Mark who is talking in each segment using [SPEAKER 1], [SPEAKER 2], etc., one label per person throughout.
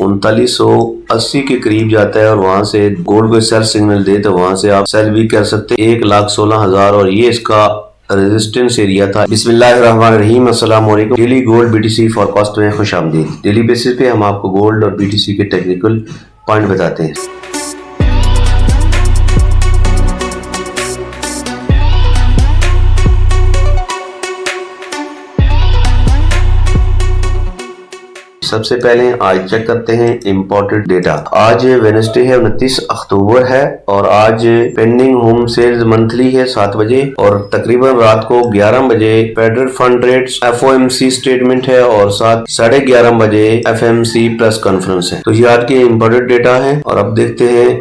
[SPEAKER 1] 3980 के करीब जाता है और वहां से गोल्ड को सेल सिग्नल दे तो वहां से आप सेल भी कर सकते हैं 1,16,000 और ये इसका रेजिस्टेंस एरिया था। बिस्मिल्लाहिर्रहमानिर्रहीम, अस्सलाम वालेकुम। डेली गोल्ड बीटीसी फॉरकास्ट में खुश आमदीद। डेली बेसिस पे हम आपको गोल्ड और बीटीसी के टेक्निकल पॉइंट बताते हैं। सबसे पहले आज चेक करते हैं इम्पोर्टेड डेटा। आज वेडनेसडे है, 29 अक्टूबर है और आज पेंडिंग होम सेल्स मंथली है 7 बजे और तकरीबन रात को 11 बजे federal fund rates FOMC statement है और साथ 11:30 बजे FMC प्रेस कॉन्फ्रेंस है। तो ये आज के इम्पोर्टेड डेटा है और अब देखते हैं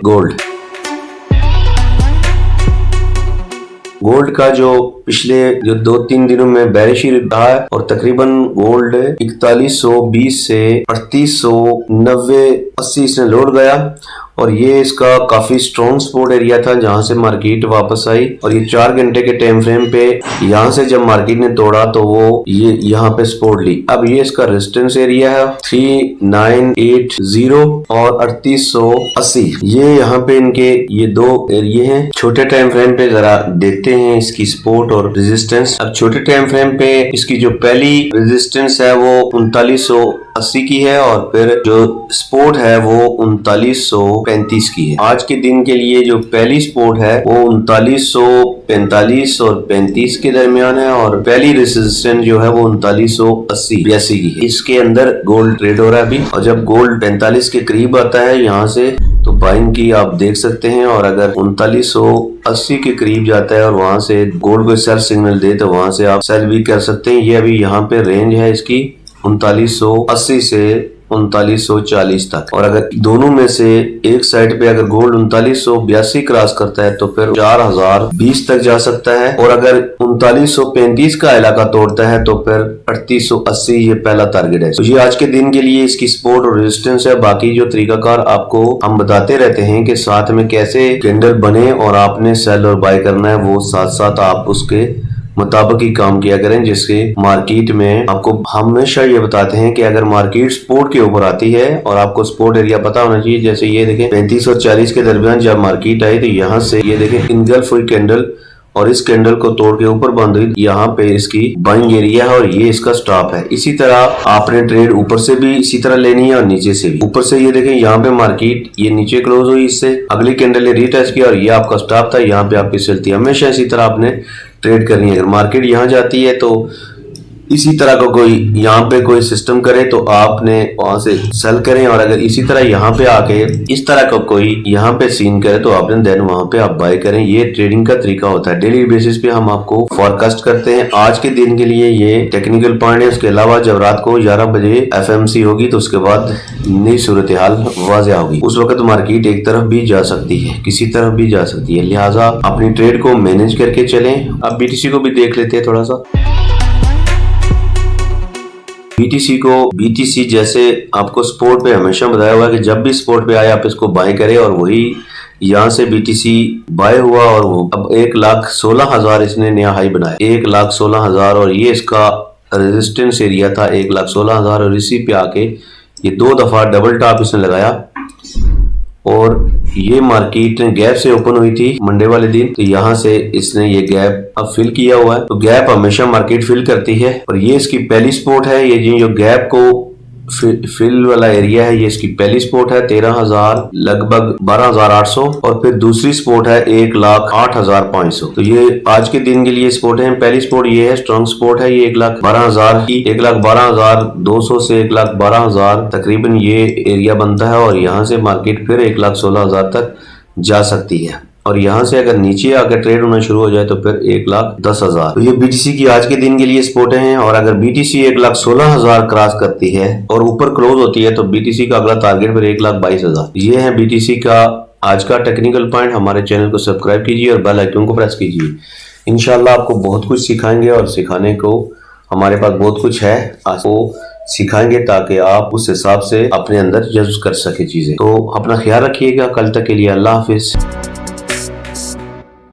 [SPEAKER 1] गोल्ड का जो पिछले 2-3 दिनों में बेरिश रहा है और तकरीबन गोल्ड 4120 से 3890-80 से लौट गया और ये इसका काफी स्ट्रॉन्ग सपोर्ट एरिया था जहां से मार्केट वापस आई और ये 4 घंटे के टाइम फ्रेम पे यहां से जब मार्केट ने तोड़ा तो वो ये यहाँ पे सपोर्ट ली। अब ये इसका रेजिस्टेंस एरिया है 3980 और 3880। ये यहाँ पे इनके ये दो एरिया हैं। छोटे टाइम फ्रेम पे जरा देखते हैं इसकी सपोर्ट और रेजिस्टेंस। अब छोटे टाइम फ्रेम पे इसकी जो पहली रेजिस्टेंस है वो 3980 की है और फिर जो सपोर्ट है वो 3935 की है। आज के दिन के लिए जो पहली सपोर्ट है वो 3945 और 35 के दरमियान है और पहली रेजिस्टेंस जो है वो 3980-82 की है। इसके अंदर गोल्ड ट्रेड हो रहा है अभी और जब गोल्ड 45 के करीब आता है यहाँ से तो बाइंग की आप देख सकते हैं और अगर 3980 के करीब जाता है और वहां से गोल्ड को सेल सिग्नल दे तो वहां से आप सेल भी कर सकते हैं। ये अभी यहाँ पे रेंज है इसकी 3980 से 3940 तक और अगर दोनों में से एक साइड पे अगर गोल्ड 3982 क्रॉस करता है तो फिर 4020 तक जा सकता है और अगर 3935 का इलाका तोड़ता है तो फिर 3880 ये पहला टारगेट है। तो ये आज के दिन के लिए इसकी सपोर्ट और रेजिस्टेंस है। बाकी जो तरीकाकार आपको हम बताते रहते हैं कि साथ में कैसे कैंडल बने और आपने सेल और बाय करना है वो साथ साथ आप उसके मुताबिक ही काम किया करें जिससे मार्केट में आपको हमेशा ये बताते हैं कि अगर मार्केट सपोर्ट के ऊपर आती है और आपको सपोर्ट एरिया पता होना चाहिए। जैसे ये देखें 35 और 40 के दरमियान जब मार्केट आई तो यहाँ से ये देखें इनगल्फ हुई कैंडल और इस कैंडल को तोड़ के ऊपर बंद हुई। यहाँ पे इसकी बाइंग एरिया है और ये इसका स्टॉप है। इसी तरह आपने ट्रेड ऊपर से भी इसी तरह लेनी है और नीचे से भी। ऊपर से ये देखें यहाँ पे मार्केट ये नीचे क्लोज हुई, इससे अगली कैंडल ये रीटेस्ट किया और ये आपका स्टॉप था। यहाँ पे आपकी चलती है। हमेशा इसी तरह आपने ट्रेड करनी है। अगर मार्केट यहाँ जाती है तो इसी तरह का कोई यहाँ पे कोई सिस्टम करे तो आपने वहां से सेल करें और अगर इसी तरह यहाँ पे आके इस तरह का कोई यहाँ पे सीन करे तो आपने देन वहां पे आप बाय करें। ये ट्रेडिंग का तरीका होता है। डेली बेसिस पे हम आपको फॉरकास्ट करते हैं। आज के दिन के लिए ये टेक्निकल पॉइंट है। उसके अलावा जब रात को 11 बजे FMC होगी तो उसके बाद नई सूरत हाल वाज़ेह होगी। उस वक्त मार्केट एक तरफ भी जा सकती है, किसी तरफ भी जा सकती है, लिहाजा अपनी ट्रेड को मैनेज करके चलें। अब BTC को भी देख लेते हैं थोड़ा सा। BTC जैसे आपको सपोर्ट पे हमेशा बताया हुआ है कि जब भी सपोर्ट पे आए आप इसको बाय करें और वही यहाँ से BTC बाय हुआ और वो अब 1,16,000 इसने नया हाई बनाया 1,16,000 और ये इसका रेजिस्टेंस एरिया था 1,16,000 और इसी पे आके ये 2 दफा डबल टॉप इसने लगाया और ये मार्केट गैप से ओपन हुई थी मंडे वाले दिन तो यहाँ से इसने ये गैप अब फिल किया हुआ है। तो गैप हमेशा मार्केट फिल करती है और ये इसकी पहली सपोर्ट है। ये जो गैप को फिल वाला एरिया है ये इसकी पहली सपोर्ट है 13,000 लगभग 12,800 और फिर दूसरी सपोर्ट है 1,08,500। तो ये आज के दिन के लिए सपोर्ट है। पहली सपोर्ट ये है स्ट्रॉन्ग सपोर्ट है ये 1,12,000 की 1,12,200 से 1,12,000 तकरीबन ये एरिया बनता है और यहाँ से मार्केट फिर 1,16,000 तक जा सकती है और यहाँ से अगर नीचे आकर ट्रेड होना शुरू हो जाए तो फिर 1,10,000। तो ये BTC की आज के दिन के लिए सपोर्ट हैं और अगर BTC 1,16,000 क्रॉस करती है और ऊपर क्लोज होती है तो BTC का अगला टारगेट फिर 1,22,000। ये है BTC का आज का टेक्निकल पॉइंट। हमारे चैनल को सब्सक्राइब कीजिए और बेल आइकन को प्रेस कीजिए। इंशाल्लाह आपको बहुत कुछ सिखाएंगे और सिखाने को हमारे पास बहुत कुछ है, आपको सिखाएंगे ताकि आप उस हिसाब से अपने अंदर जज्ब कर सके चीजें। तो अपना ख्याल रखिएगा। कल तक के लिए अल्लाह हाफिज।